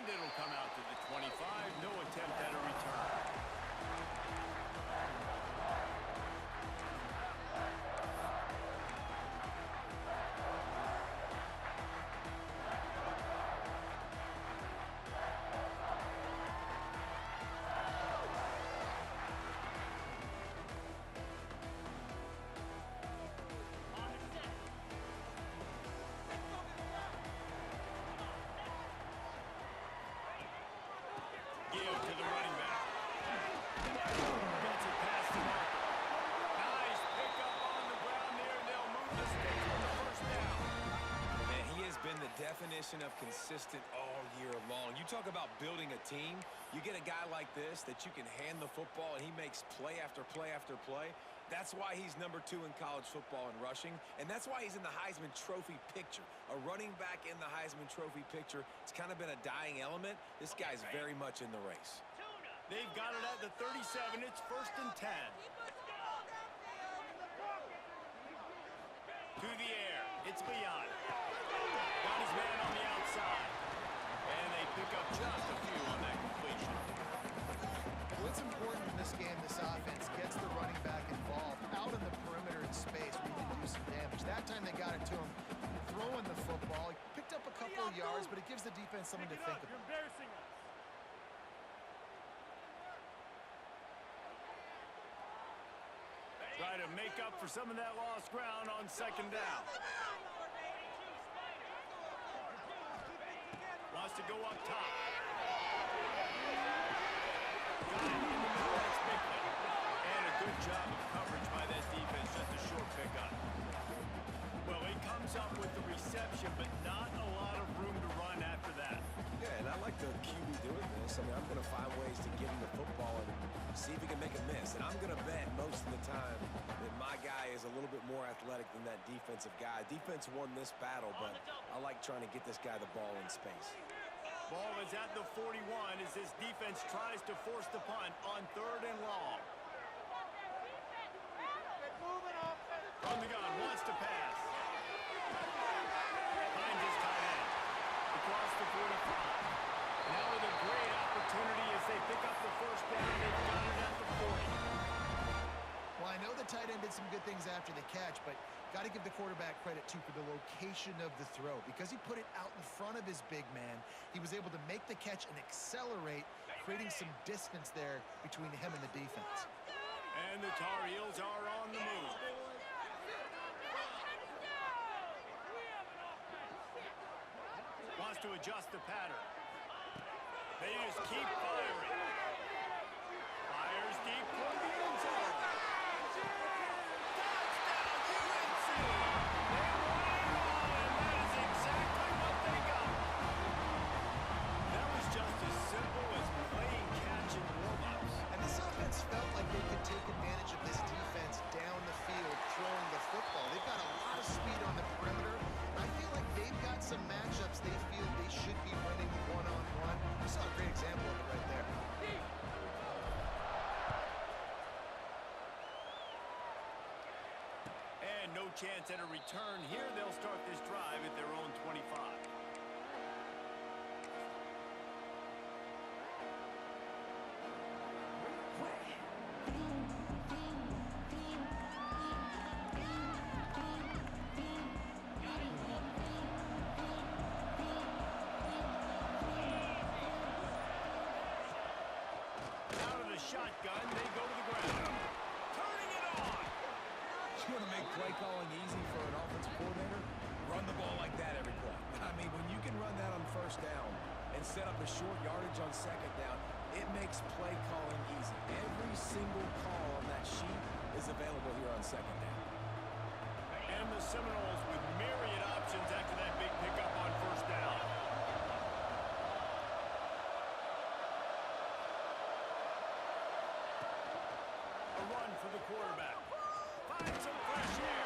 And it'll come out to the 25. No attempt at a return. Give to the running back. Gets it past the marker. Nice pickup on the ground there, and they'll move the sticks on the first down. Man, he has been the definition of consistent all year long. You talk about building a team, you get a guy like this that you can hand the football and he makes play after play after play. That's why he's #2 in college football in rushing, and that's why he's in the Heisman Trophy picture. A running back in the Heisman Trophy picture. It's kind of been a dying element. This guy's very much in the race. They've got it at the 37. It's 1st and 10. To the air. It's Leon. Got his man on the outside. And they pick up just a few on that completion. What's important in this game, this offense gets the running back involved. Out in the perimeter in space, we can do some damage. That time they got it to him throwing the football. He picked up a couple of yards, but it gives the defense something to think about. You're embarrassing us. Try to make up for some of that lost ground on 2nd down. Wants to go up top. Got it in the middle. That's big one. And a good job of coverage by that defense. Just a short pickup. Well, he comes up with the reception, but not a lot of room to run after that. Yeah, and I like the QB doing this. I mean, I'm going to find ways to get him the football and see if he can make a miss. And I'm going to bet most of the time that my guy is a little bit more athletic than that defensive guy. Defense won this battle, but I like trying to get this guy the ball in space. Ball is at the 41 as this defense tries to force the punt on 3rd and long. On the gun, wants to pass. Finds his tight end. Across the 45. Now with a great opportunity as they pick up the 1st down. They've got it at the 40. Well, I know the tight end did some good things after the catch, but got to give the quarterback credit, too, for the location of the throw. Because he put it out in front of his big man, he was able to make the catch and accelerate, creating some distance there between him and the defense. And the Tar Heels are on the move. Wants to adjust the pattern. They just keep firing. Fires deep for the end zone. Touchdown, UNC! They won it all, and that is exactly what they got. That was just as simple as playing catch and warm-ups. And this offense felt like they could take advantage of this defense down the field, throwing the football. They've got a lot of speed on the perimeter. I feel like they've got some matchups they feel they should be winning one-on-one. You saw a great example of it right there. And no chance at a return here. They'll start this drive at their own 25. Shotgun, they go to the ground. Turning it on. You want to make play calling easy for an offensive coordinator? Run the ball like that every play. I mean, when you can run that on 1st down and set up a short yardage on 2nd down, it makes play calling easy. Every single call on that sheet is available here on 2nd down. And the Seminoles with myriad options after that big pickup on 1st down. For the quarterback. Finds some fresh air.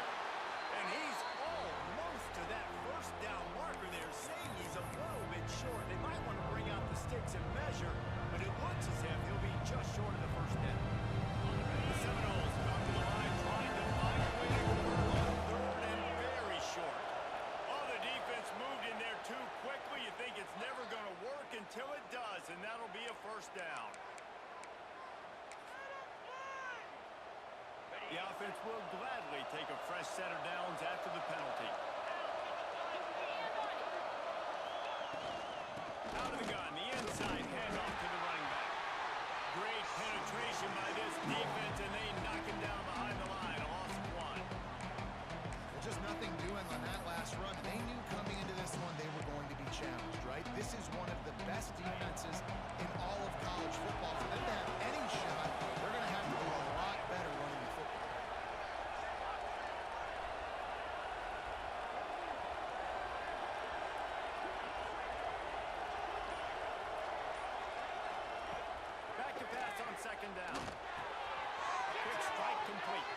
And he's almost to that 1st down marker there, saying he's a little bit short. They might want to bring out the sticks and measure, but it looks as if he'll be just short of the 1st down. The Seminoles come to the line trying to find a way to convert on 3rd and very The offense will gladly take a fresh set of downs after the penalty. Out of the gun, the inside handoff to the running back. Great penetration by this defense, and they knock him down behind the line. A loss of 1. Well, just nothing doing on that last run. They knew coming into this one they were going to be challenged, right? This is one of the best defenses in all of college football. For them to have any shot, they're going to have to do a lot better running the football. Back to pass on second down. Quick strike complete.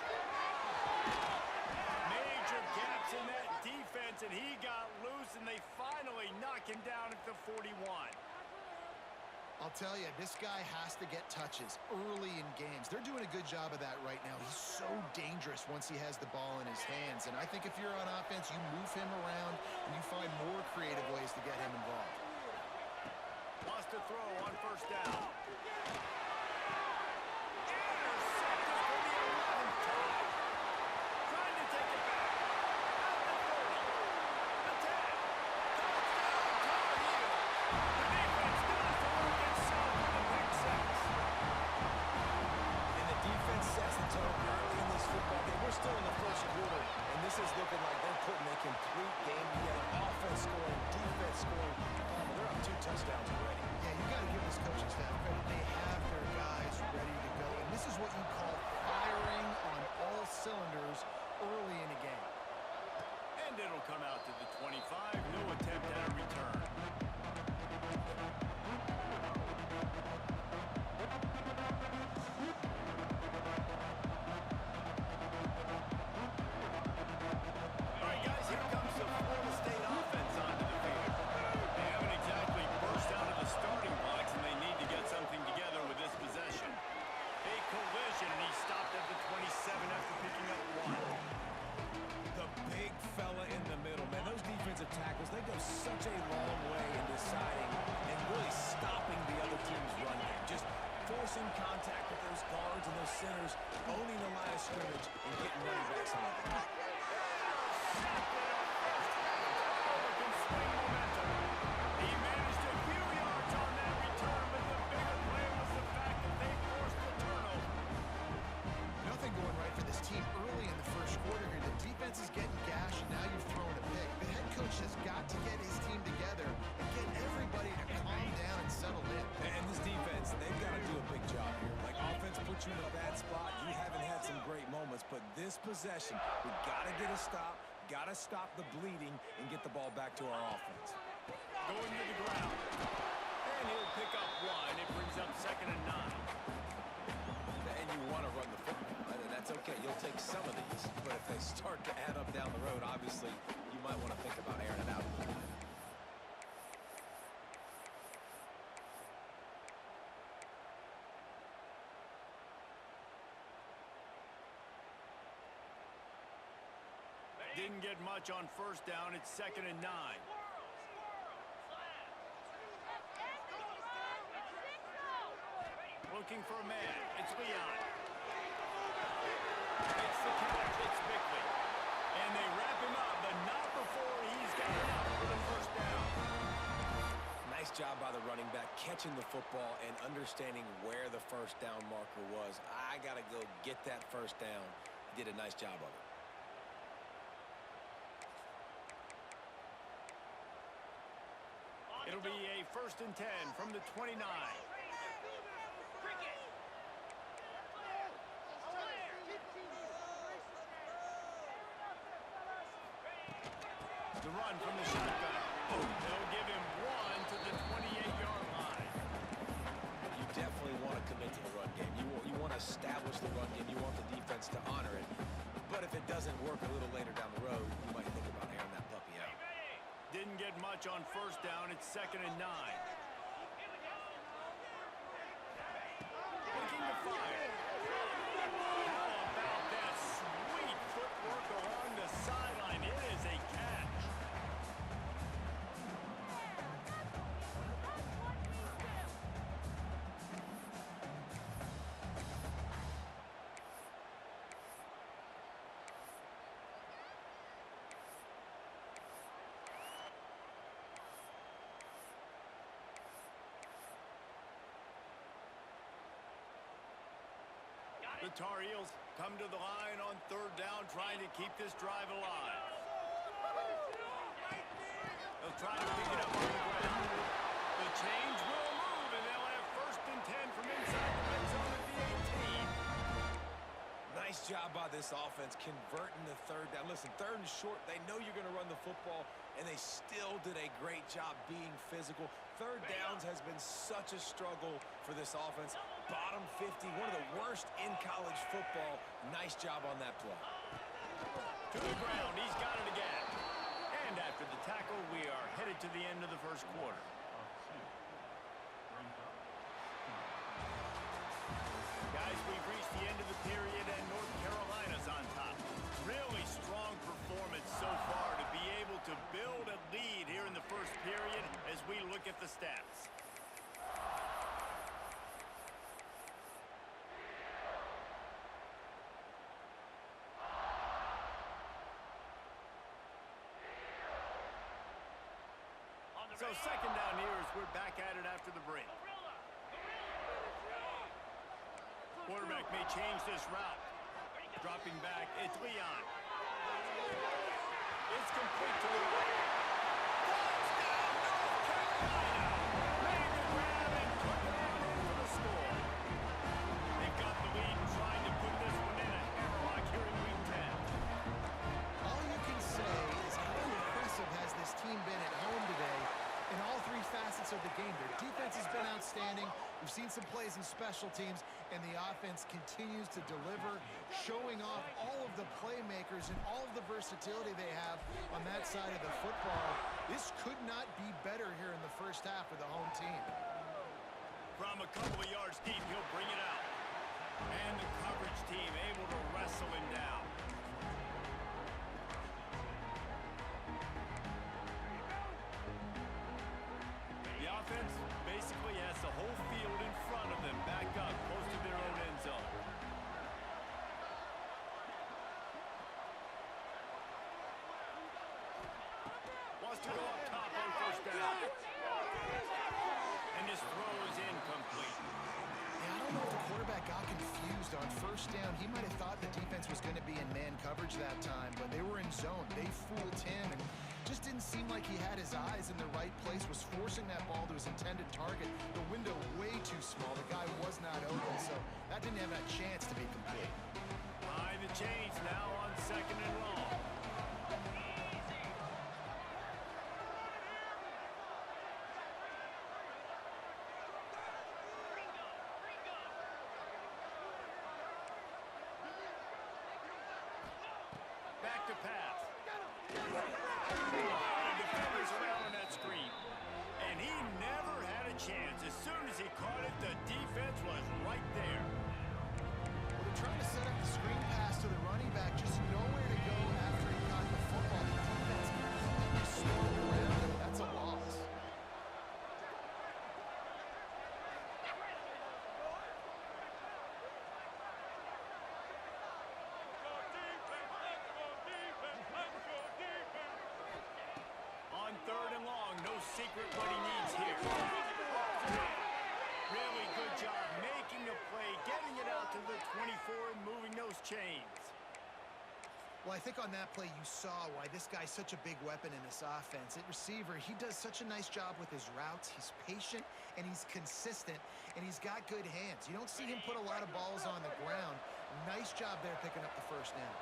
Major gaps in that defense, and he got loose, and they finally knock him down at the 41. I'll tell you, this guy has to get touches early in games. They're doing a good job of that right now. He's so dangerous once he has the ball in his hands. And I think if you're on offense, you move him around and you find more creative ways to get him involved. Lost a throw on first down. Still in the first quarter, and this is looking like they're putting a complete game together. Offense scoring, defense scoring. They're up 2 touchdowns already. Yeah, you got to give this coaching staff credit. They have their guys ready to go, and this is what you call firing on all cylinders early in a game. And it'll come out to the 25. No attempt at a return. Tackles, they go such a long way in deciding and really stopping the other team's run game. Just forcing contact with those guards and those centers, owning the line of scrimmage, and getting running backs on the back. He managed a few yards on that return, but the bigger play was the fact that they forced the turnover. Nothing going right for this team early in the first quarter here. The defense is getting gashed, and now you've thrown a pick. The head coach has got to get his team together and get everybody to calm down and settle in. And this defense, they've got to do a big job here. Like, offense puts you in a bad spot. You haven't had some great moments, but this possession, we got to get a stop, got to stop the bleeding, and get the ball back to our offense. Going to the ground. And he'll pick up 1. It brings up 2nd and 9. And you want to run the football, right? And that's okay. You'll take some of these, but if they start to add up down the road, obviously, you might want to think about airing it out a little bit. Didn't get much on first down. It's 2nd and 9. Looking for a man. It's Leon. It's the catch. It's Bickley. And they wrap him up, but not before he's got enough for the first down. Nice job by the running back, catching the football and understanding where the first down marker was. I got to go get that first down. He did a nice job of it. It'll be a 1st and 10 from the 29. The run from the shotgun. They'll give him 1 to the 28-yard line. You definitely want to commit to the run game. You want to establish the run game. You want the defense to honor it. But if it doesn't work a little later down the road, you might think about airing that puppy out. Didn't get much on first down. It's 2nd and 9. Looking to fire. How about that sweet footwork along the sideline? It is a catch. The Tar Heels come to the line on third down, trying to keep this drive alive. They'll try to pick it up on the ground. The change will move, and they'll have 1st and 10 from inside the red zone at the 18. Nice job by this offense converting the third down. Listen, 3rd and short, they know you're going to run the football, and they still did a great job being physical. 3rd downs has been such a struggle for this offense. Bottom 50, one of the worst in college football. Nice job on that play. To the ground, he's got it again. And after the tackle, we are headed to the end of the 1st quarter. Guys, we've reached the end of the period, and North Carolina's on top. Really strong performance so far to be able to build a lead here in the 1st period as we look at the stats. So 2nd down here as we're back at it after the break. Quarterback may change this route. Dropping back, it's Leon. It's complete to the right. Touchdown, North Carolina! Made the grab and took it on in for the score. They've got the lead and trying to put this one in a hammerlock here in Week 10. All you can say is how impressive has this team been at home today in all 3 facets of the game. Their defense has been outstanding. We've seen some plays in special teams, and the offense continues to deliver, showing off all of the playmakers and all of the versatility they have on that side of the football. This could not be better here in the 1st half for the home team. From a couple of yards deep, he'll bring it out. And the coverage team able to wrestle him down. The offense basically has the whole field in front of them, back up close to their own end zone. Wants to go up top on 1st down. And this throw is incomplete. Yeah, I don't know if the quarterback got confused on 1st down. He might have thought the defense was going to be in man coverage that time, but they were in zone. They fooled him, and just didn't seem like he had his eyes in the right place, was forcing that ball to his intended target. The window way too small. The guy was not open, so that didn't have a chance to be complete. Behind the chains now on 2nd and long. Back to pass. The defenders around on that screen. And he never had a chance. As soon as he caught it, the defense was right there. Well, they're trying to set up the screen pass to the running back, just nowhere to go after he got the football. The defense completely swarmed around him. That's a loss. On 3rd and long, no secret what he needs here. Really good job making a play, getting it out to the 24 and moving those chains. Well, I think on that play you saw why this guy's such a big weapon in this offense. At receiver, he does such a nice job with his routes. He's patient, and he's consistent, and he's got good hands. You don't see him put a lot of balls on the ground. Nice job there picking up the 1st down.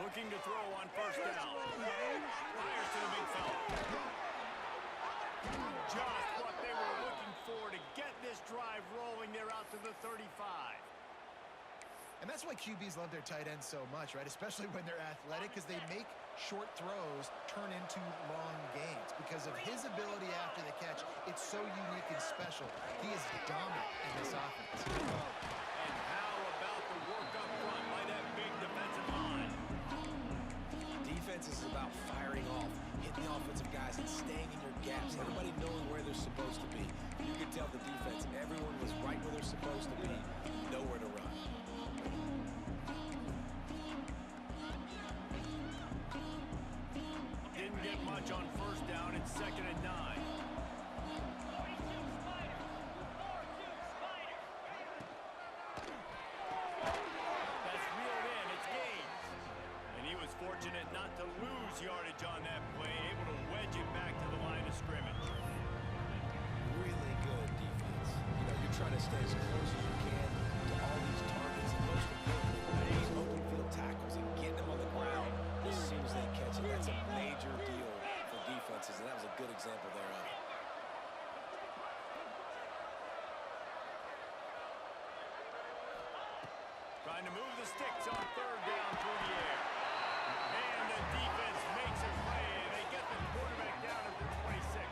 Looking to throw on 1st down. Fires to the big fella. Just what they were looking for to get this drive rolling. They're out to the 35. And that's why QBs love their tight ends so much, right? Especially when they're athletic, because they make short throws turn into long gains. Because of his ability after the catch, it's so unique and special. He is dominant in this offense. And how about the work up front by that big defensive line? Defense is about firing off, hitting the offensive guys, and staying in your gaps. Everybody knowing where they're supposed to be. You could tell the defense, everyone was right where they're supposed to be. Nowhere to run. stay as close as you can to all these targets, and most importantly, these open field tackles and getting them on the ground as soon as they catch it. That's a major deal for defenses, and that was a good example there of it. Trying to move the sticks on third down through the air. And the defense makes a play. They get the quarterback down at the 26.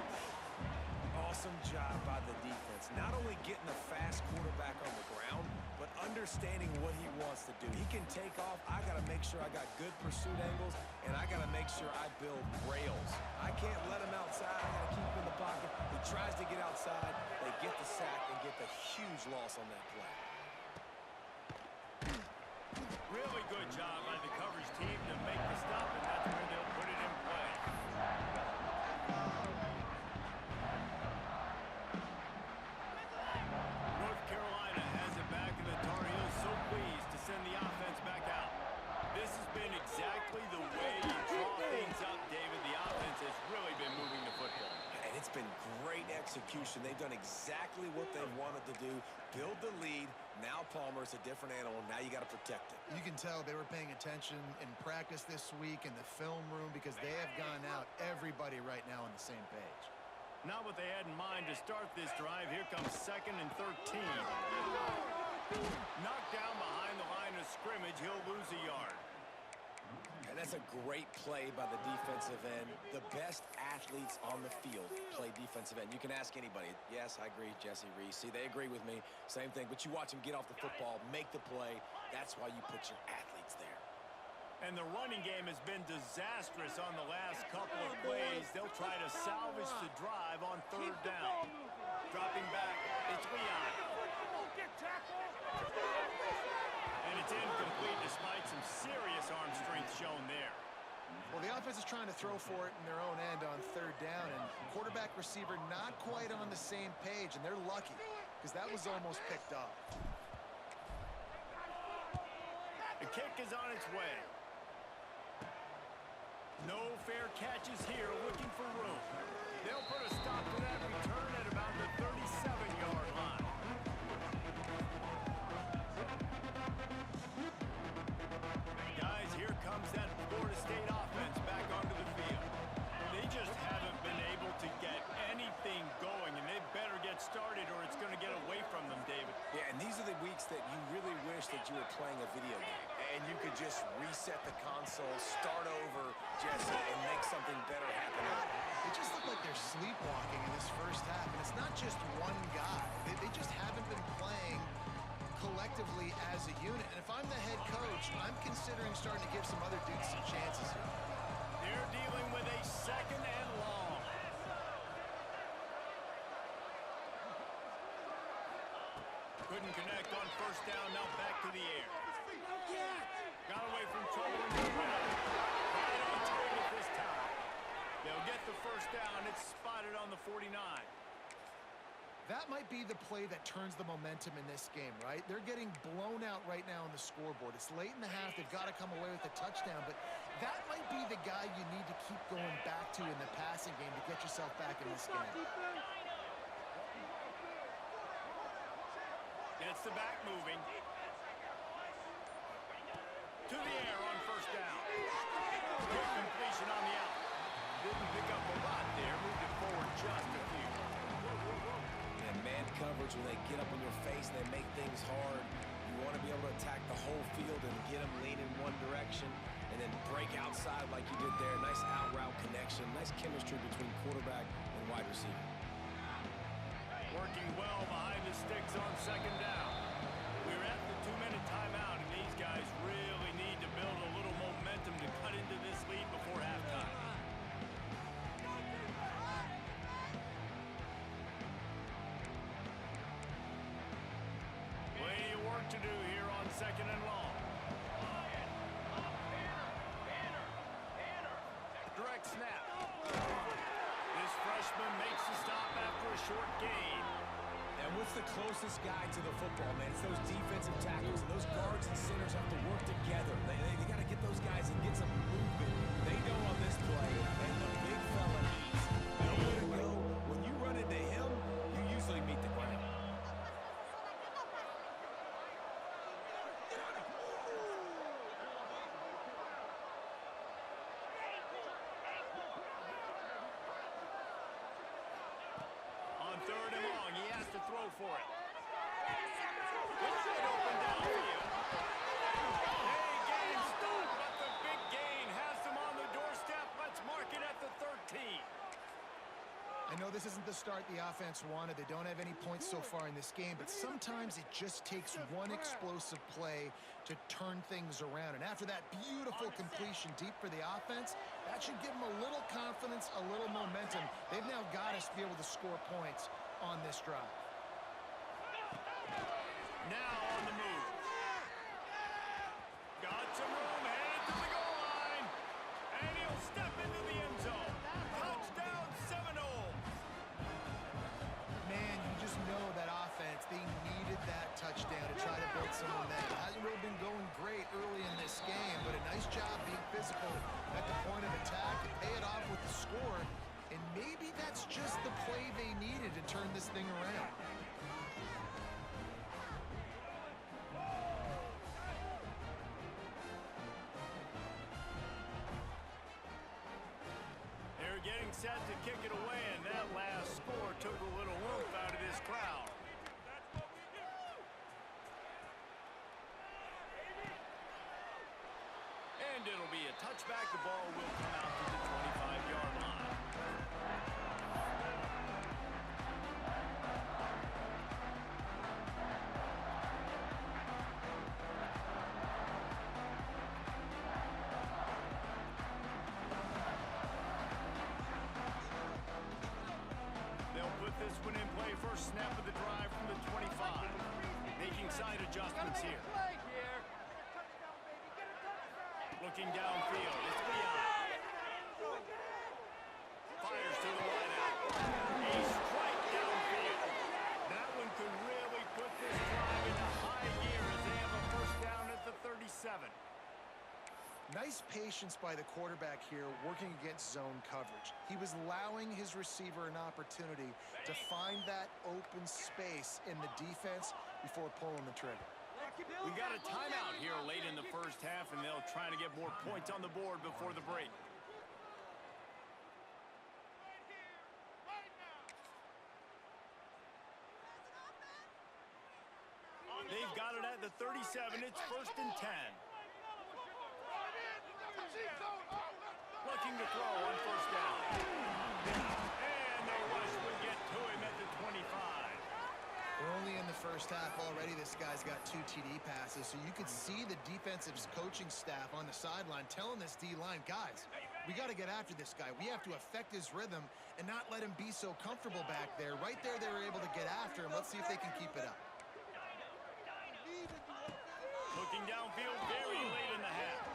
Awesome job by the defense. Not only getting the fast quarterback on the ground, but understanding what he wants to do. He can take off. I got to make sure I got good pursuit angles, and I got to make sure I build rails. I can't let him outside. I got to keep him in the pocket. He tries to get outside. They get the sack and get the huge loss on that play. Really good job by the coverage team to make the stop, and that's where they'll put it in play. North Carolina has it back, and the Tar Heels so pleased to send the offense back out. This has been exactly the way you draw things up, David. The offense has really been moving the football. And it's been great execution. They've done exactly what they wanted to do. Build the lead. Now Palmer's a different animal. Now you got to protect it. You can tell they were paying attention in practice this week in the film room because they have gone out, everybody right now on the same page. Not what they had in mind to start this drive. Here comes 2nd and 13. Knocked down behind the line of scrimmage. He'll lose a yard. And that's a great play by the defensive end. The best athletes on the field play defensive end. You can ask anybody. Yes, I agree, Jesse Reese. See, they agree with me. Same thing. But you watch them get off the football, make the play. That's why you put your athletes there. And the running game has been disastrous on the last couple of plays. They'll try to salvage the drive on third down. Dropping back, it's Leon. And it's incomplete despite some serious arm strength shown there. Well, the offense is trying to throw for it in their own end on third down, and quarterback receiver not quite on the same page, and they're lucky because that was almost picked up. The kick is on its way. No fair catches here, looking for room. They'll put a stop to that return at about the 37-yard line. Guys, here comes that Florida State offense back onto the field. They just haven't been able to get anything going, and they better get started or it's going to get away from them, David. Yeah, and these are the weeks that you really wish that you were playing a video game. And you could just reset the console, start over, Jesse, and make something better happen. They just look like they're sleepwalking in this first half, and it's not just one guy. They just haven't been playing collectively as a unit. And if I'm the head coach, I'm considering starting to give some other dudes some chances here. They're dealing with a 2nd and long. Couldn't connect on first down, now back to the air. Got away from trouble in the middle. Right on target this time. They'll get the first down. It's spotted on the 49. That might be the play that turns the momentum in this game, right? They're getting blown out right now on the scoreboard. It's late in the half. They've got to come away with a touchdown, but that might be the guy you need to keep going back to in the passing game to get yourself back in this game. Gets the back moving. To the air on first down. Good completion on the out. Didn't pick up a lot there. Moved it forward just a few. And man coverage, when they get up in your face, they make things hard. You want to be able to attack the whole field and get them leaning one direction and then break outside like you did there. Nice out route connection. Nice chemistry between quarterback and wide receiver. Working well behind the sticks on second down. We're at the 2-minute timeout, and these guys really need to build a little momentum to cut into this lead before halftime. Plenty of work to do here on 2nd and long. Direct snap. This freshman makes the stop after a short gain. And what's the closest guy to the football, man? It's those defensive tackles. And those guards and centers have to work together. They got to get those guys and get some movement. They don't on this play, and the big fella needs nowhere to go. When you run into him, you usually meet the ground. this isn't the start the offense wanted. They don't have any points so far in this game, but sometimes it just takes one explosive play to turn things around. And after that beautiful completion deep for the offense, that should give them a little confidence, a little momentum. They've now got us to be able to score points on this drive. Now on the move. Got some room, headed to the goal line. And he'll step into the end zone. Touchdown, Seminoles. Man, you just know that offense, they needed that touchdown to try to build some momentum. It hasn't really been going great early in this game, but a nice job being physical at the point of attack and pay it off with the score. And maybe that's just the play they needed to turn this thing around. Getting set to kick it away, and that last score took a little oomph out of this crowd. And it'll be a touchback. The ball will come out to the 25-yard line. This one in play, first snap of the drive from the 25. Making side adjustments here. Looking downfield, it's beyond. Fires to the wideout. A strike downfield. That one could really put this drive into high gear as they have a first down at the 37. Nice patience by the quarterback here working against zone coverage. He was allowing his receiver an opportunity to find that open space in the defense before pulling the trigger. We got a timeout here late in the first half, and they'll try to get more points on the board before the break. They've got it at the 37. It's first and 10. Looking to throw on first down. And the rush will get to him at the 25. We're only in the first half already. This guy's got 2 TD passes, so you could see the defensive coaching staff on the sideline telling this D-line, guys, we got to get after this guy. We have to affect his rhythm and not let him be so comfortable back there. Right there, they were able to get after him. Let's see if they can keep it up. Looking downfield very late in the half.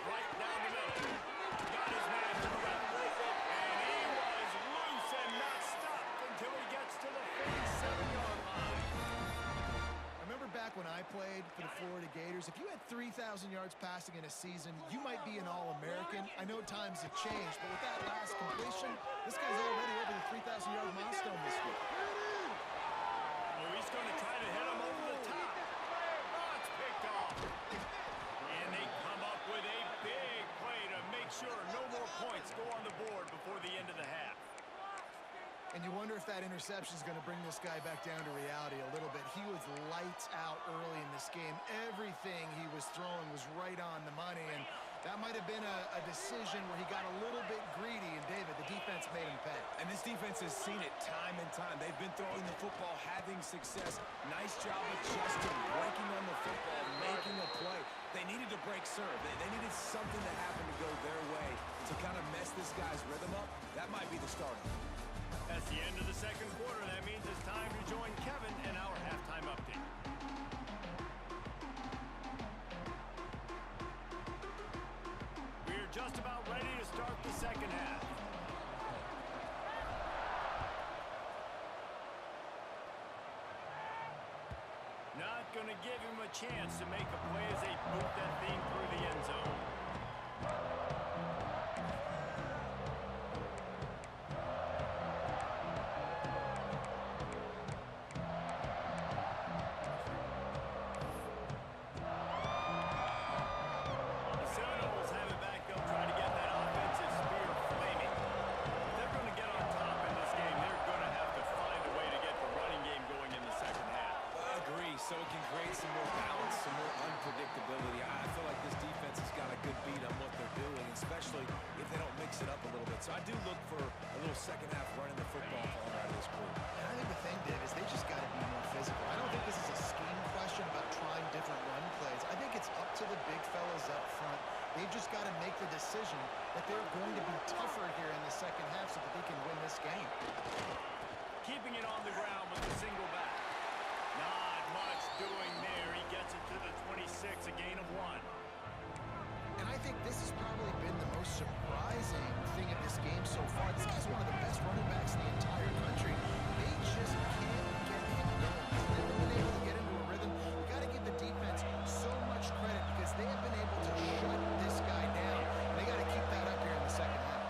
Right down the middle. Got his man to the left. And he was loose and not stopped until he gets to the 47-yard line. I remember back when I played for the Florida Gators, if you had 3,000 yards passing in a season, you might be an All-American. I know times have changed, but with that last completion, this guy's already over the 3,000-yard milestone this week. Oh, he's going to try to hit him over the top. Oh, it's picked off. And they come up with a big play to make sure no more points go on the board before the end of the half. And you wonder if that interception is going to bring this guy back down to reality a little bit. He was lights out early in this game. Everything he was throwing was right on the money, and that might have been a decision where he got a little bit greedy, and David, the defense made him pay. And this defense has seen it time and time. They've been throwing the football, having success. Nice job adjusting, breaking on the football, making a play. They needed to break serve. They needed something to happen to go their way to kind of mess this guy's rhythm up. That might be the starter. That's the end of the second quarter. That means it's time to join Kevin in our halftime update. We're just about ready to start the second half. Not going to give him a chance to make a play as they boot that thing through the end zone. So it can create some more balance, some more unpredictability. I feel like this defense has got a good beat on what they're doing, especially if they don't mix it up a little bit. So I do look for a little second half running the football falling out of this group. And I think the thing, Dave, is they just got to be more physical. I don't think this is a scheme question about trying different run plays. I think it's up to the big fellas up front. They've just got to make the decision that they're going to be tougher here in the second half so that they can win this game. Keeping it on the ground with the single back. Not much doing there. He gets it to the 26, a gain of 1. And I think this has probably been the most surprising thing in this game so far. This guy's one of the best running backs in the entire country. They just can't get him going. They haven't been able to get into a rhythm. You got to give the defense so much credit because they have been able to shut this guy down. And they got to keep that up here in the second half.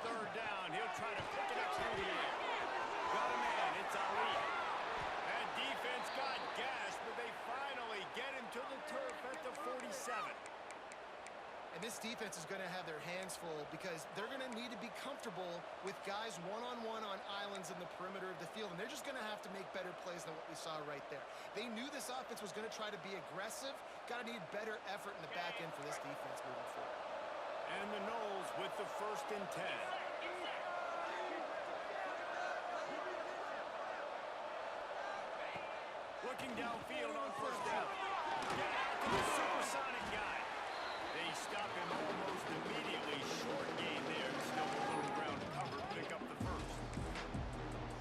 Third down, he'll try to pick it up through the air. Got a man, it's Ali. And defense got gas, but they finally get him to the turf at the 47. And this defense is going to have their hands full because they're going to need to be comfortable with guys one-on-one on islands in the perimeter of the field. And they're just going to have to make better plays than what we saw right there. They knew this offense was going to try to be aggressive. Got to need better effort in the back end for this defense moving forward. And the Knowles with the 1st and 10. Looking downfield on 1st down. Get out to the supersonic guy. They stop him almost immediately. Short gain there. Still a little ground cover. Pick up the 1st.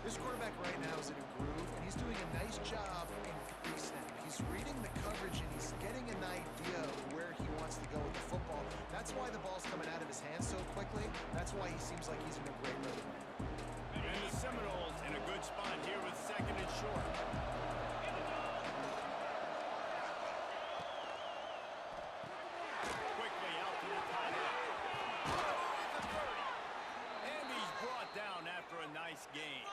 This quarterback right now is in a groove, and he's doing a nice job in pre-snap. He's reading the coverage, and he's getting an idea of where he wants to go with the football. That's why the ball's coming out of his hands so quickly. That's why he seems like he's in a great rhythm right now. And the Seminoles in a good spot here with 2nd and short. Quickly out to the tight end. And he's brought down after a nice gain.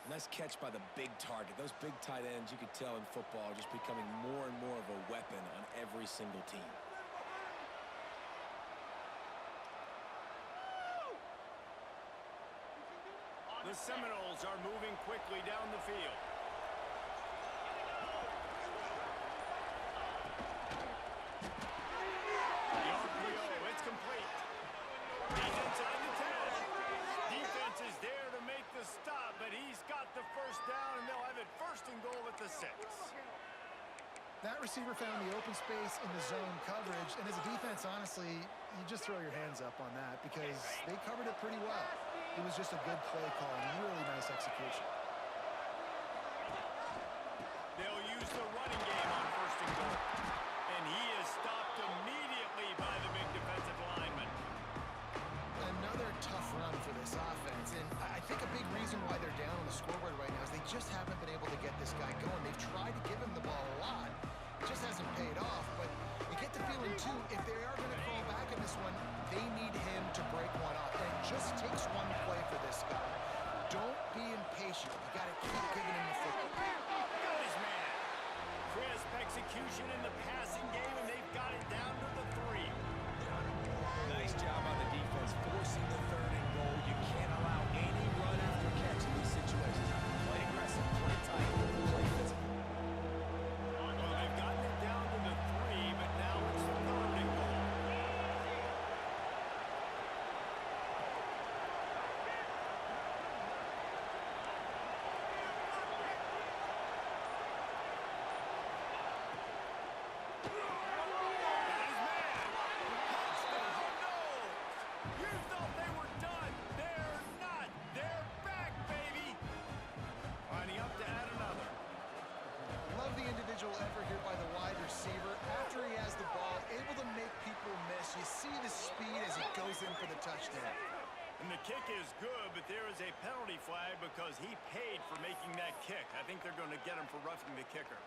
Nice catch by the big target. Those big tight ends, you could tell in football, are just becoming more and more of a weapon on every single team. The Seminoles are moving quickly down the field. The RPO, it's complete. He's inside the 10. Defense is there to make the stop, but he's got the 1st down, and they'll have it 1st and goal at the 6. That receiver found the open space in the zone coverage, and as a defense, honestly, you just throw your hands up on that because they covered it pretty well. It was just a good play call and really nice execution. They'll use the running game on 1st and goal, and he is stopped immediately by the big defensive lineman. Another tough run for this offense, and I think a big reason why they're down on the scoreboard right now is they just haven't been able to get this guy going. They've tried to give him the ball a lot. It just hasn't paid off, but you get the feeling, too, if they are going to crawl back in this one, they need him to break one off. And it just takes one play for this guy. Don't be impatient. You got to keep giving him the football. Got his man. Crisp execution in the passing game, and they've got it down to the 3. Nice job on the defense, forcing the 3rd and goal. You can't allow any run after catch in these situations. Play aggressive, play tight, play physical. Well, they've gotten it down to the 3, but now it's the 3rd and goal. Effort here by the wide receiver. After he has the ball, able to make people miss. You see the speed as he goes in for the touchdown. And the kick is good, but there is a penalty flag because he paid for making that kick. I think they're going to get him for roughing the kicker.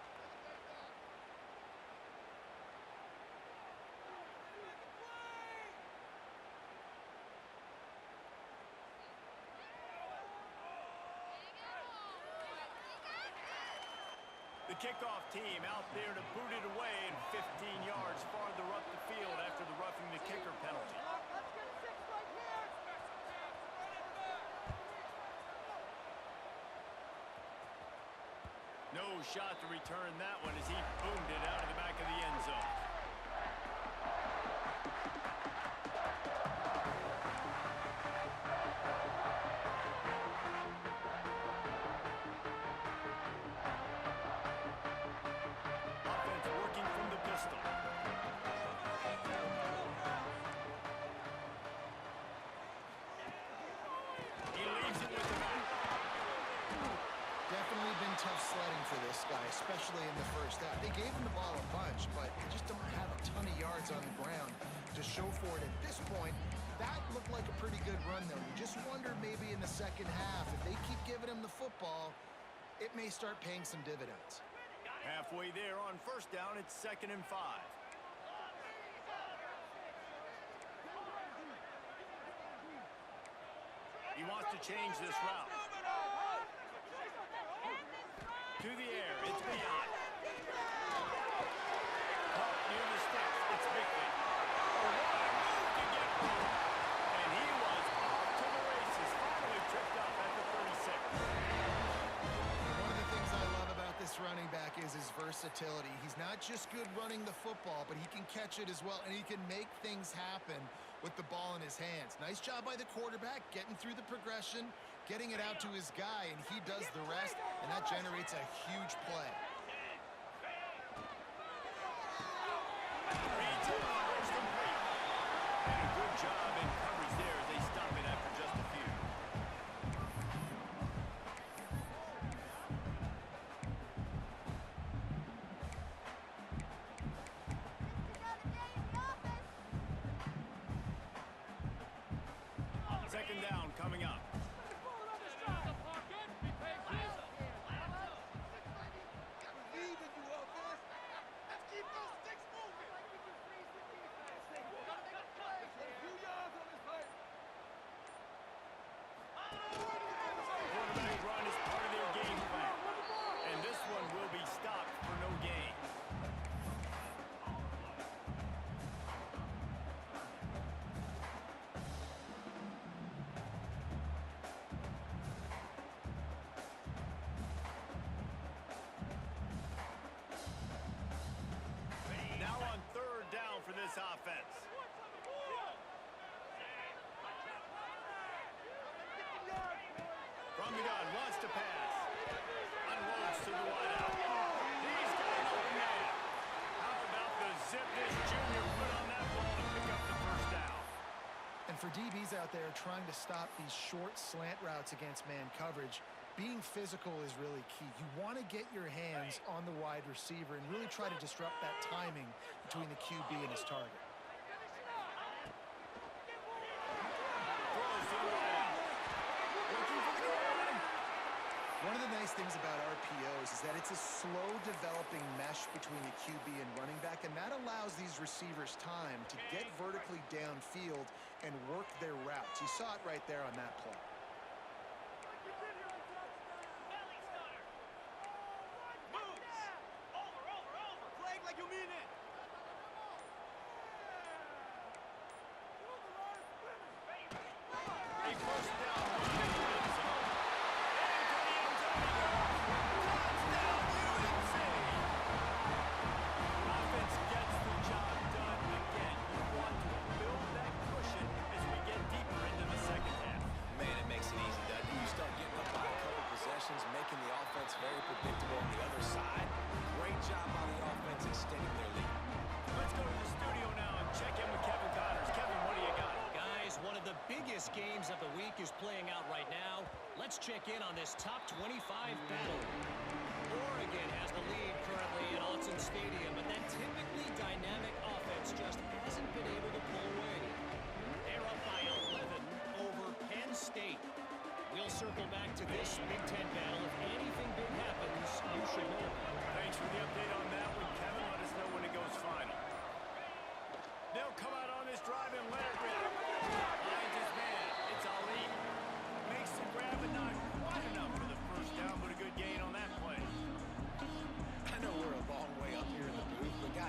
The kickoff team out there to boot it away and 15 yards farther up the field after the roughing the kicker penalty. No shot to return that one as he boomed it out of the back of the end zone. Offense working from the pistol. He leaves it with the back. Definitely been tough sledding for this guy, especially in the first half. They gave him the ball a bunch, but they just don't have a ton of yards on the ground to show for it at this point. That looked like a pretty good run, though. You just wonder maybe in the second half, if they keep giving him the football, it may start paying some dividends. Halfway there on first down, it's 2nd and 5. He wants to change this route. To the air, it's beyond. Caught near the sticks, it's Bickley. What a move to get through. And he was off to the races, finally tripped up at the 36. One of the things I love about this running back is his versatility. He's not just good running the football, but he can catch it as well, and he can make things happen with the ball in his hands. Nice job by the quarterback, getting through the progression, getting it out to his guy, and he does the rest, and that generates a huge play. Reads it, almost complete. And a good job in coverage there as they stop it after just a few. Second down coming up. Quarterback run is part of their game plan. And this one will be stopped for no gain. Now on third down for this offense. From the gun, wants to pass. Unloads to the wideout. He's got an open man. How about the zip this junior put on that ball to pick up the first down? And for DBs out there trying to stop these short slant routes against man coverage, being physical is really key. You want to get your hands on the wide receiver and really try to disrupt that timing between the QB and his target. Throws to the wideout. Looking for the goal line. One of the nice things about RPOs is that it's a slow developing mesh between the QB and running back, and that allows these receivers time to get vertically downfield and work their routes. You saw it right there on that play. A first down run in the end zone. And to the end zone. Touchdown, UNC! Offense gets the job done again. You want to build that cushion as we get deeper into the second half. Man, it makes it easy, doesn't it? You start getting up by a couple possessions, making the offense very predictable on the other side. Great job by the offense extending their lead. Let's go to the studio now and check in with Kevin Connors. Kevin, what do you got? Guys, one of the biggest games of the week is playing out right now. Let's check in on this top 25 battle. Oregon has the lead currently at Autzen Stadium, but that typically dynamic offense just hasn't been able to pull away. They're up by 11 over Penn State. We'll circle back to this Big Ten battle. If anything big happens, you should know. Thanks for the update on that one, Kevin. Let us know when it goes final. They'll come out on this drive and let it rip. Finds his man. It's Ali. Makes the grab, but not quite enough for the first down, but a good gain on that play.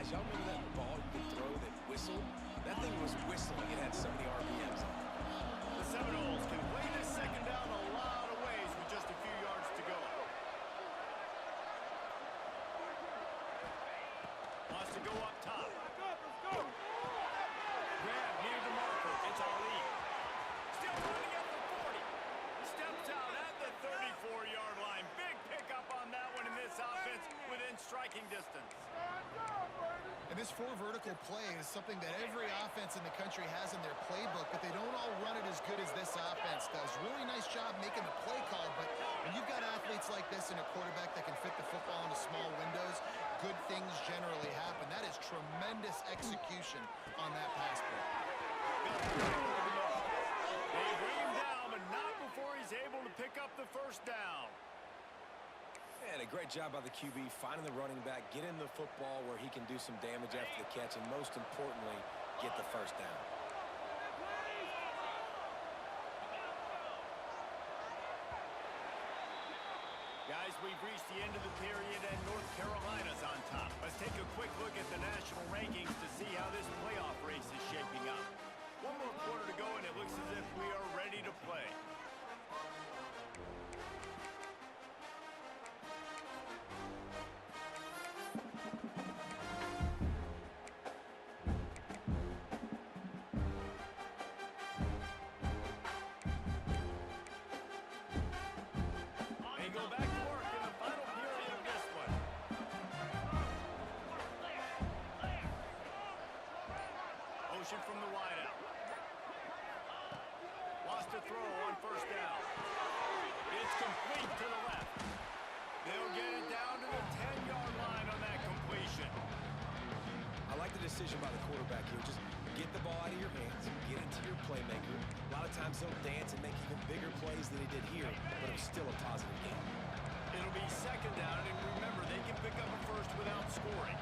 Guys, y'all remember that ball you could throw that whistled? That thing was whistling. It had so many RPMs on it. The Seminoles can play this second down a lot of ways with just a few yards to go. Wants to go up top. Grab near the marker. It's our lead. Still running at the 40. Steps out at the 34-yard line. Big pickup on that one in this offense within striking distance. And this four vertical play is something that every offense in the country has in their playbook, but they don't all run it as good as this offense does. Really nice job making the play call, but when you've got athletes like this and a quarterback that can fit the football into small windows, good things generally happen. That is tremendous execution on that pass play. They bring him down, but not before he's able to pick up the first down. And a great job by the QB finding the running back, getting the football where he can do some damage after the catch, and most importantly, get the first down. Guys, we've reached the end of the period, and North Carolina's on top. Let's take a quick look at the national rankings to see how this playoff race is shaping up. One more quarter to go, and it looks as if we are ready to play. From the wideout. Lost a throw on first down. It's complete to the left. They'll get it down to the 10-yard line on that completion. I like the decision by the quarterback here. Just get the ball out of your hands, get it to your playmaker. A lot of times he'll dance and make even bigger plays than he did here, but it was still a positive game. It'll be second down, and remember, they can pick up a first without scoring.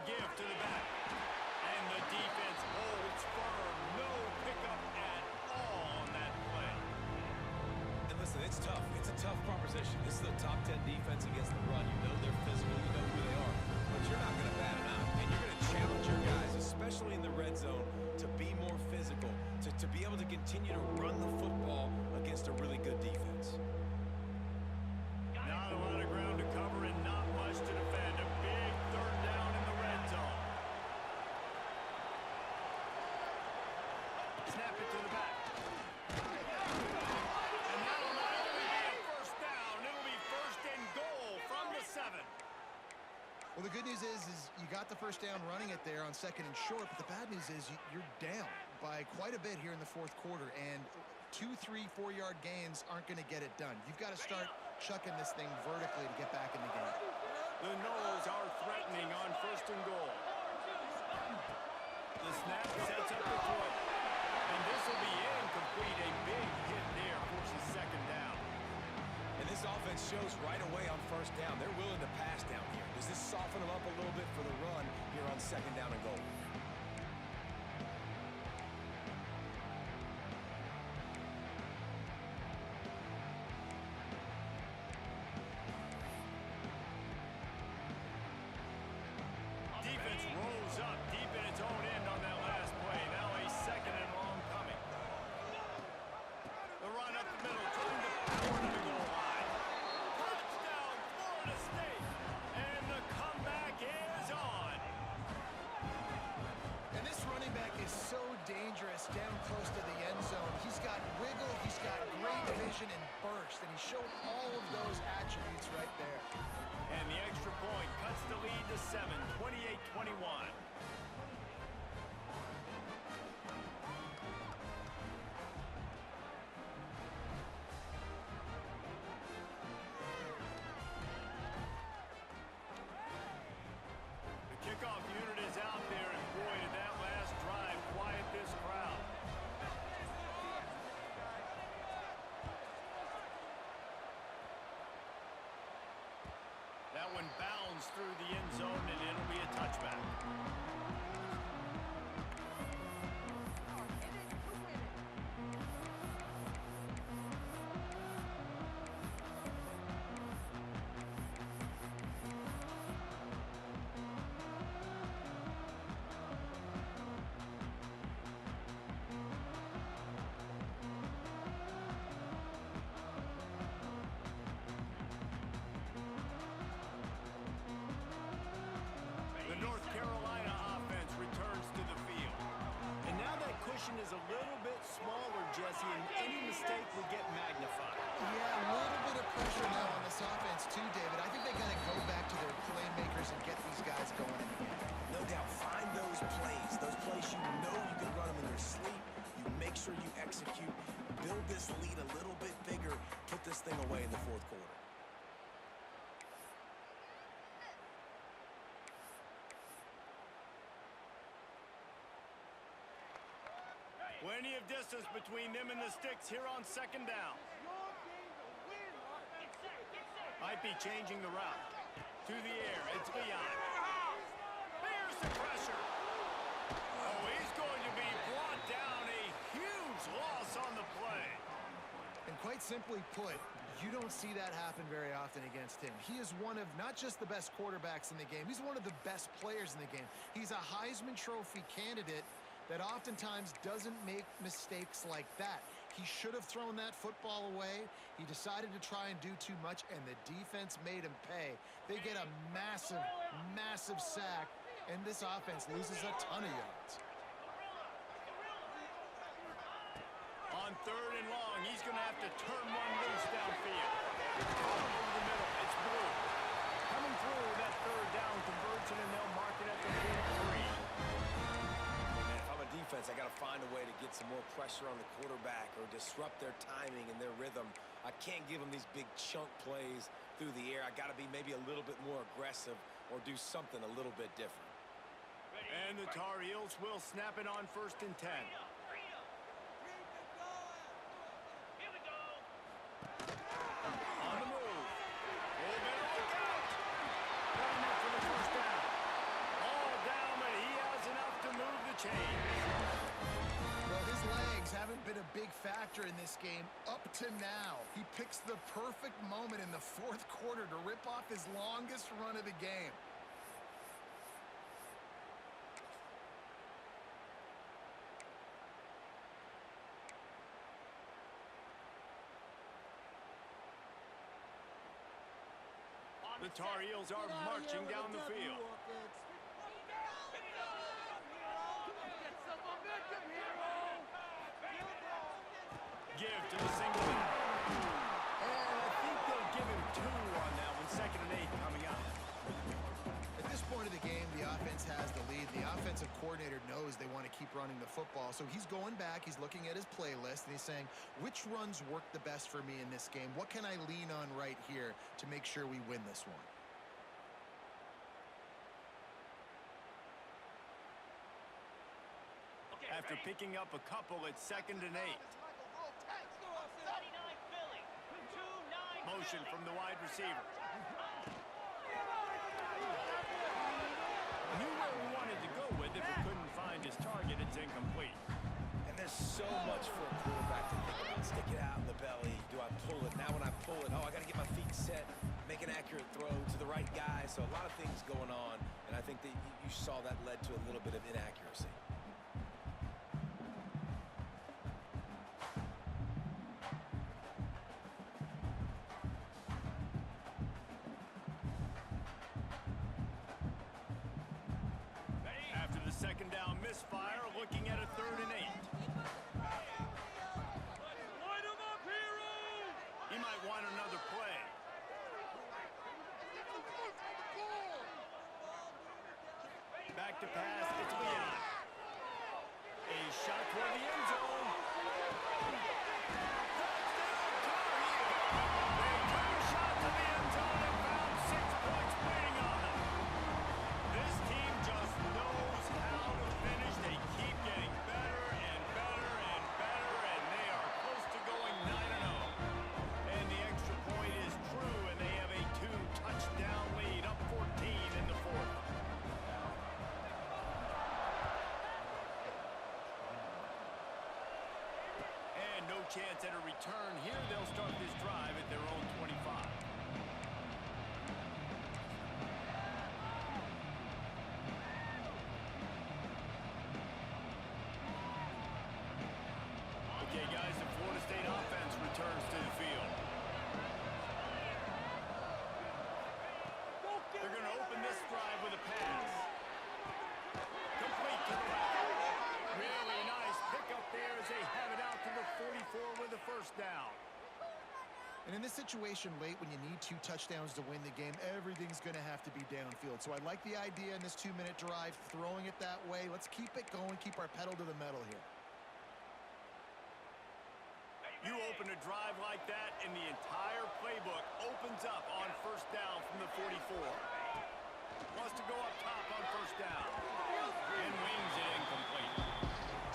Give to the back, and the defense holds firm. No pickup at all on that play. And listen, it's tough. It's a tough proposition. This is the top 10 defense against the run. You know they're physical. You know who they are. But you're not going to bat an eye. And you're going to challenge your guys, especially in the red zone, to be more physical, to be able to continue to run the football against a really good defense. Not a lot of ground to cover and not much to defend. A big third down in the red zone. Snap it to the back. And that'll not only be a first down, it'll be first and goal from the 7. Well, the good news is you got the first down running it there on second and short, but the bad news is you're down by quite a bit here in the fourth quarter, and 2, 3, 4-yard gains aren't going to get it done. You've got to start chucking this thing vertically to get back in the game. The Noles are threatening on first and goal. The snap sets up the throw. And this will be incomplete. A big hit there forces second down. And this offense shows right away on first down. They're willing to pass down here. Does this soften them up a little bit for the run here on second down and goal? Defense rolls up deep in its own end on that last play. Now a second and long coming. The run up the middle, trying to power to the goal line. Touchdown, Florida State. And the comeback is on. And this running back is so dangerous down close to the end zone. He's got wiggle, he's got great vision and burst, and he showed all of those attributes right there. And the extra point cuts the lead to 7, 28-21. The kickoff unit is out there, and boy, did that last drive quiet this crowd. That one bounds through the end zone, and it'll be a touchback. formation is a little bit smaller, Jesse, and any mistake will get magnified. Yeah, a little bit of pressure now on this offense too, David. I think they got to go back to their playmakers and get these guys going in the game. No doubt, find those plays you know you can run them in your sleep. You make sure you execute, build this lead a little bit bigger, put this thing away in the fourth quarter. Plenty of distance between them and the sticks here on second down. Might be changing the route. To the air, it's Leon. There's the pressure. Oh, he's going to be brought down. A huge loss on the play. And quite simply put, you don't see that happen very often against him. He is one of not just the best quarterbacks in the game, he's one of the best players in the game. He's a Heisman Trophy candidate that oftentimes doesn't make mistakes like that. He should have thrown that football away. He decided to try and do too much, and the defense made him pay. They get a massive, massive sack, and this offense loses a ton of yards. On third and long, he's going to have to turn one loose downfield. Over the middle, it's Blue. Coming through with that third down conversion, and they'll mark it at the 43. Defense, I got to find a way to get some more pressure on the quarterback or disrupt their timing and their rhythm. I can't give them these big chunk plays through the air. I got to be maybe a little bit more aggressive or do something a little bit different. And the Tar Heels will snap it on 1st and 10. On the move. Oh, better look out. Going up for the first down. All down, but he has enough to move the chains. Well, his legs haven't been a big factor in this game up to now. He picks the perfect moment in the fourth quarter to rip off his longest run of the game. The Tar Heels are marching down the field. Give to the single. And I think they'll give him 2 on that one. 2nd and 8 coming up. At this point of the game, the offense has the lead. The offensive coordinator knows they want to keep running the football. So he's going back, he's looking at his playlist, and he's saying, which runs work the best for me in this game? What can I lean on right here to make sure we win this one? After picking up a couple, it's 2nd and 8. Motion from the wide receiver. Knew where he wanted to go with it, but couldn't find his target. It's incomplete. And there's so much for a quarterback to think about. Stick it out in the belly. Do I pull it? Now when I pull it, I got to get my feet set, make an accurate throw to the right guy. So a lot of things going on, and I think that you saw that led to a little bit of inaccuracy. After the 2nd down misfire, looking at a 3rd and 8. Line him up, hero! He might want another play. Back to pass, it's Leon. A shot toward the end zone. Touchdown, Tar Heels! They took a shot to the end zone and found 6 points waiting on them. This team just knows how to finish. They keep getting better and better and better, and they are close to going 9-0. And the extra point is true, and they have a 2-touchdown lead, up 14 in the 4th. And no chance at a return here. They'll start this drive at their own 25. Okay, guys, the Florida State offense returns to the field. They're going to open this drive with a pass. Complete to the left. Really nice pickup first down. And in this situation late when you need 2 touchdowns to win the game, everything's going to have to be downfield. So I like the idea in this 2-minute drive, throwing it that way. Let's keep it going, keep our pedal to the metal here. You open a drive like that, and the entire playbook opens up on first down from the 44. Wants to go up top on first down. And wings it incomplete.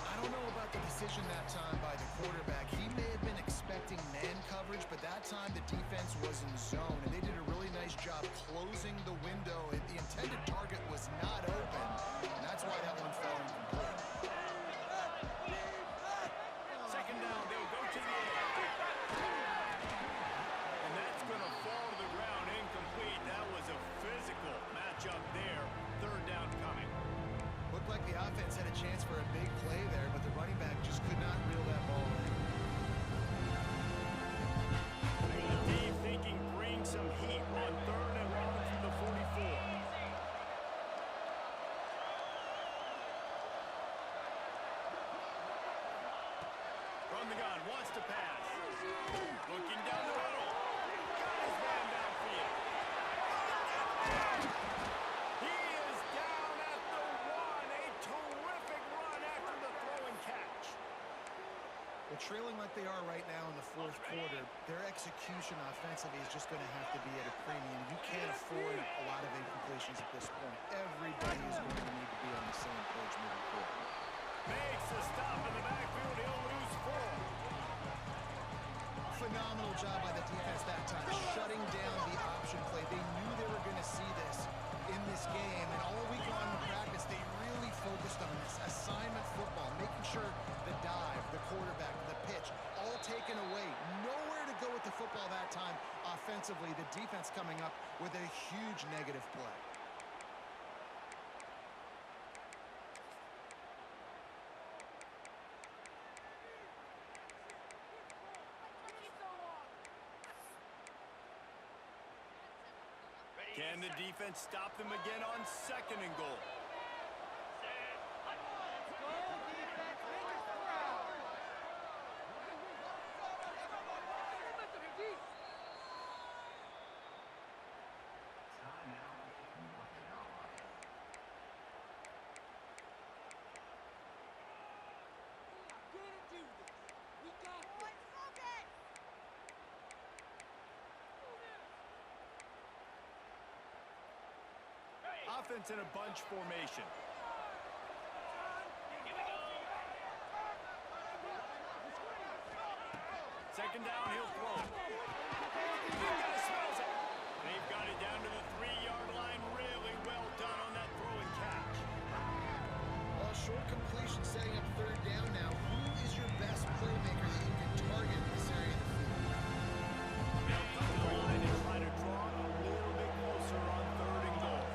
I don't know about the decision that time by the quarterback. He may have been expecting man coverage, but that time the defense was in zone, and they did a really nice job closing the window. The intended target was not open, and that's why that one fell incomplete. Second down, they'll go to the air. And that's going to fall to the ground incomplete. That was a physical matchup there. Third down coming. Looked like the offense had a chance for a big play there, but the running back just could not reel that ball in. The deep thinking brings some heat on third and long from the 44. From the gun, wants to pass. Looking down the middle. Got his man downfield. He is down at the 1. A terrific run after the throw and catch. Well, trailing like they are right now in the fourth quarter, their execution offensively is just going to have to be at a premium. You can't afford a lot of incompletions at this point. Everybody is going to need to be on the same page moving forward. Makes a stop in the backfield. He'll lose 4. Phenomenal job by the defense that time, shutting down the option play. They knew they were going to see this in this game, and all week long in practice, they really focused on this assignment football, making sure the dive, the quarterback, the pitch, all taken away. Nowhere to go with the football that time offensively. The defense coming up with a huge negative play. Can the defense stop them again on second and goal? Offense in a bunch formation. Second down, he'll throw. That guy smells it. They've got it down to the 3-yard line. Really well done on that throw and catch. Well, short completion setting up third down now. Who is your best playmaker that you can target in this area of the field? They'll come to the line and try to draw a little bit closer on third and goal.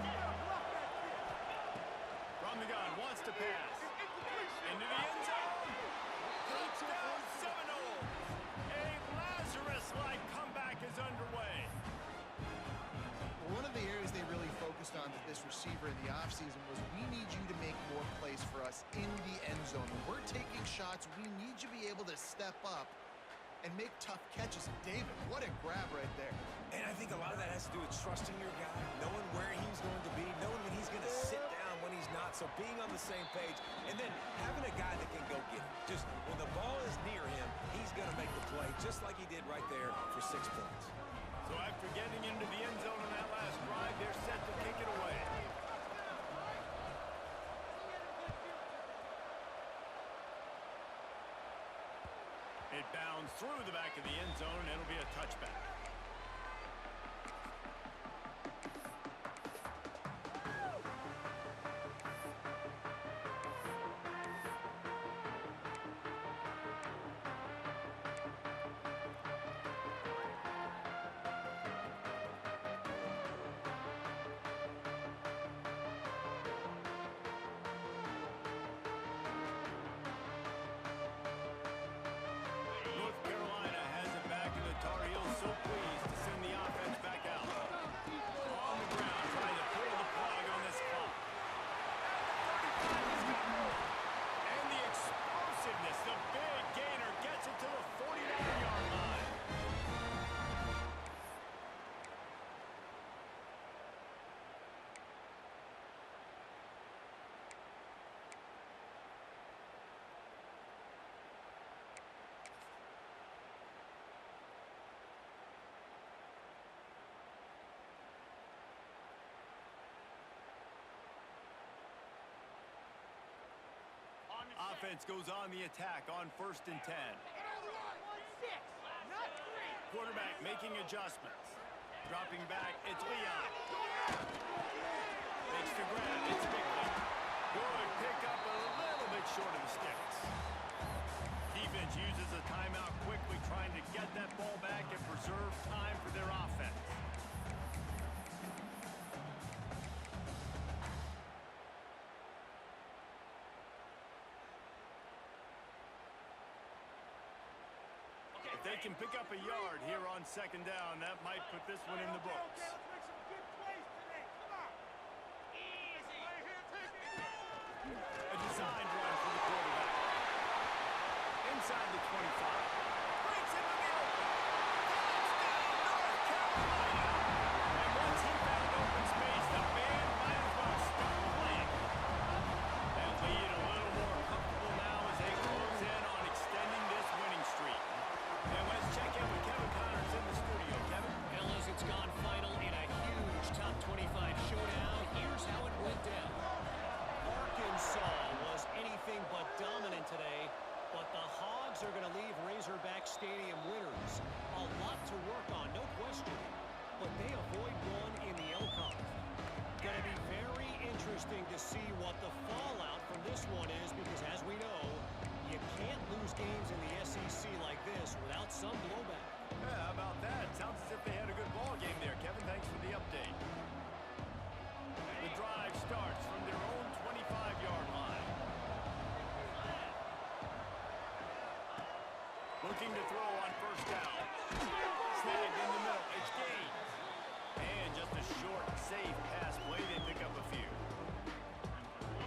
From the gun, wants to pass. Into the end zone. Touchdown Seminoles. A Lazarus-like comeback is underway. One of the areas they really focused on with this receiver in the offseason was we need you to make more plays for us in the end zone. When we're taking shots, we need you to be able to step up and make tough catches. David, what a grab right there. And I think a lot of that has to do with trusting your guy, knowing where he's going to be, knowing when he's going to sit down, when he's not. So being on the same page, and then having a guy that can go get it. Just when the ball is near him, he's going to make the play, just like he did right there for 6 points. So after getting into the end zone in that last drive, they're set to kick it away. It bounds through the back of the end zone, and it'll be a touchback. North Carolina has it back, and the Tar Heels so pleased to send the offense back out. On the ground, trying to pull the plug on this clock. And the explosiveness, the big gainer gets it to the 49-yard offense goes on the attack on 1st and 10. Quarterback making adjustments. Dropping back, it's Leon. Makes the grab, it's Bickley. Good pick up a little bit short of the sticks. Defense uses a timeout quickly, trying to get that ball back and preserve time for their offense. If they can pick up a yard here on 2nd down, that might put this one in the books. A designed run for the quarterback. Inside the 25. Breaks into the open. Touchdown, North Carolina. And once he found open space, the band might as well stop playing. That lead a little more comfortable now as they close in on extending this winning streak. And let's check in with Kevin Connors in the studio. Kevin? Fellas, it's gone final in a huge top 25 showdown. Here's how it went down. Arkansas was anything but dominant today, but the Hogs are going to leave Razorback Stadium winners. A lot to work on, no question, but they avoid one in the Elkhorn. Going to be very interesting to see what the fallout from this one is, because as we know, you can't lose games in the SEC like this without some blowback. Yeah, how about that? Sounds as if they had a good ball game there. Kevin, thanks for the update. The drive starts from their own 25-yard line. Looking to throw on 1st down. Snagged in the middle. It's gained. And just a short, safe pass play. They pick up a few.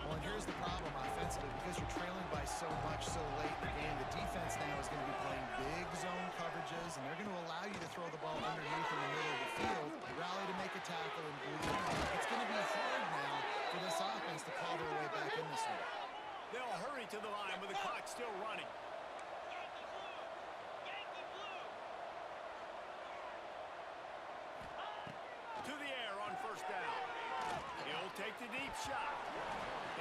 Well, and here's the problem offensively. Because you're trailing by so much so late in the game, the defense now is going to be playing big zone coverages, and they're going to allow you to throw the ball underneath in the middle of the field, rally to make a tackle, and it's going to be hard now for this offense to claw their way back in this one. They'll hurry to the line with the clock still running. To the air on 1st down. He'll take the deep shot.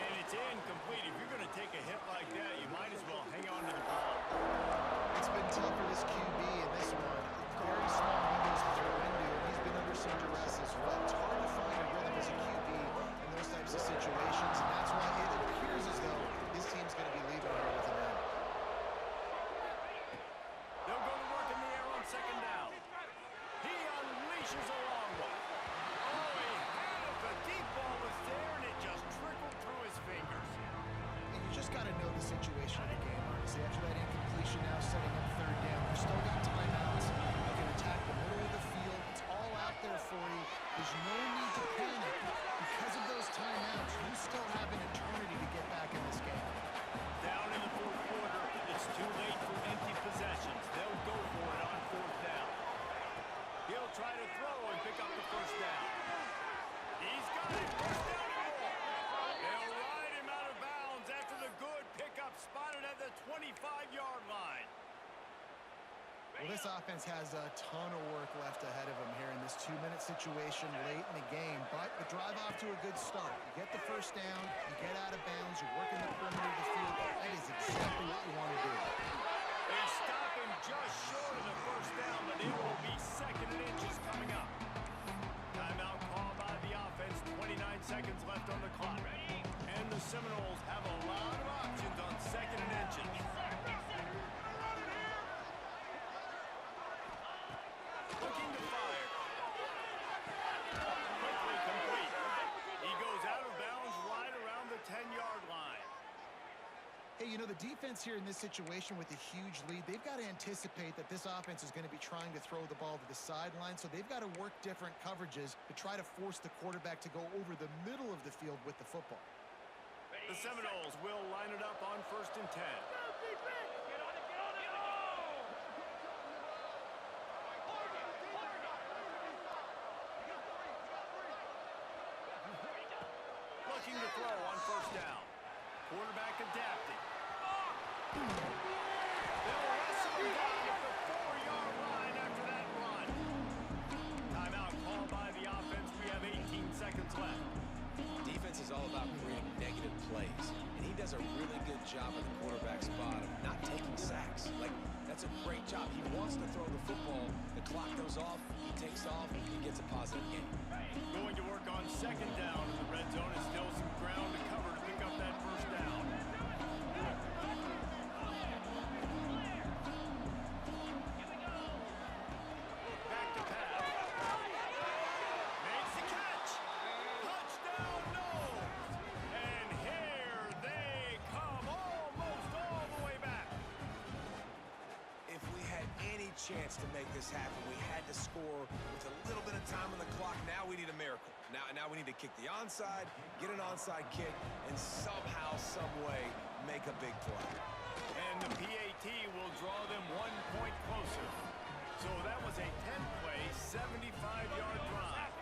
And it's incomplete. If you're going to take a hit like that, you might as well hang on to the ball. It's been tough for this QB in this one. Very small windows to throw into, and he's been under some duress as well. It's hard to find a rhythm as a QB in those types of situations, and that's why it appears as though this team's going to be leaving here with an end. They'll go to work in the air on 2nd down. He unleashes a long one. Oh, he had it. The deep ball was there, and it just trickled through his fingers. And you just got to know the situation of the game, honestly. After that incompletion, now setting up 3rd down. You've still got timeouts. You can attack the middle of the field. It's all out there for you. There's no need to panic. Because of those timeouts, you still have an eternity to get back in this game. Down in the 4th quarter, it's too late for empty possessions. They'll go for it on 4th down. He'll try to throw and pick up the 1st down. He's got it. 1st down and more. They'll ride him out of bounds after the good pickup spotted at the 25-yard line. Well, this offense has a ton of work left ahead of them here in this 2-minute situation late in the game, but the drive off to a good start. You get the 1st down, you get out of bounds, you're working the perimeter of the field. That is exactly what you want to do. They stop him just short of the 1st down, but it will be 2nd and inches coming up. Timeout called by the offense, 29 seconds left on the clock. And the Seminoles have a lot of options on 2nd and inches. Looking to fire. Quickly complete. He goes out of bounds right around the 10-yard line. Hey, you know, the defense here in this situation with a huge lead, they've got to anticipate that this offense is going to be trying to throw the ball to the sideline, so they've got to work different coverages to try to force the quarterback to go over the middle of the field with the football. The Seminoles will line it up on 1st and 10. Looking to throw on 1st down. Quarterback adapting. They'll wrestle him down at the 4-yard line after that run. Timeout called by the offense. We have 18 seconds left. Defense is all about creating negative plays, and he does a really good job at the quarterback spot of not taking sacks. Like, that's a great job. He wants to throw the football. The clock goes off. He takes off. He gets a positive gain. Going to work on second down in the red zone. Is still some ground to cover to pick up that first down. Back to pass. Makes the catch. Touchdown, no. And here they come, almost all the way back. If we had any chance to make this happen, we had to score with a little bit of time on the clock. Now we need a miracle. Now we need to kick the onside, get an onside kick, and somehow, some way, make a big play. And the PAT will draw them 1 point closer. So that was a 10-play, 75-yard drive.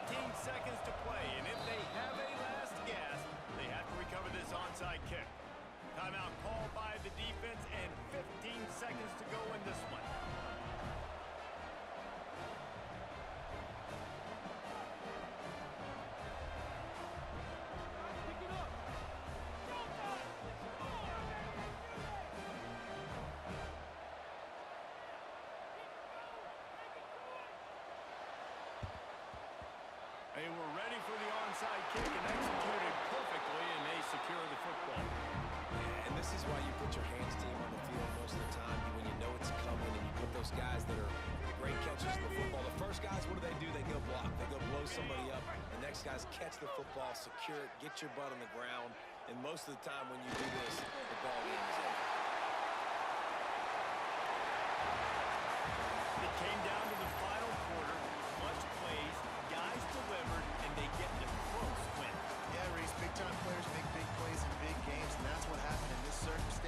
15 seconds to play, and if they have a last gasp, they have to recover this onside kick. Timeout called by the defense, and 15 seconds to go in this one. They were ready for the onside kick and executed perfectly, and they secure the football. Yeah, and this is why you put your hands team on the field most of the time when you know it's coming, and you put those guys that are great catchers of the football. The first guys, what do? They go block. They go blow somebody up. The next guys catch the football, secure it, get your butt on the ground. And most of the time when you do this, the ball game is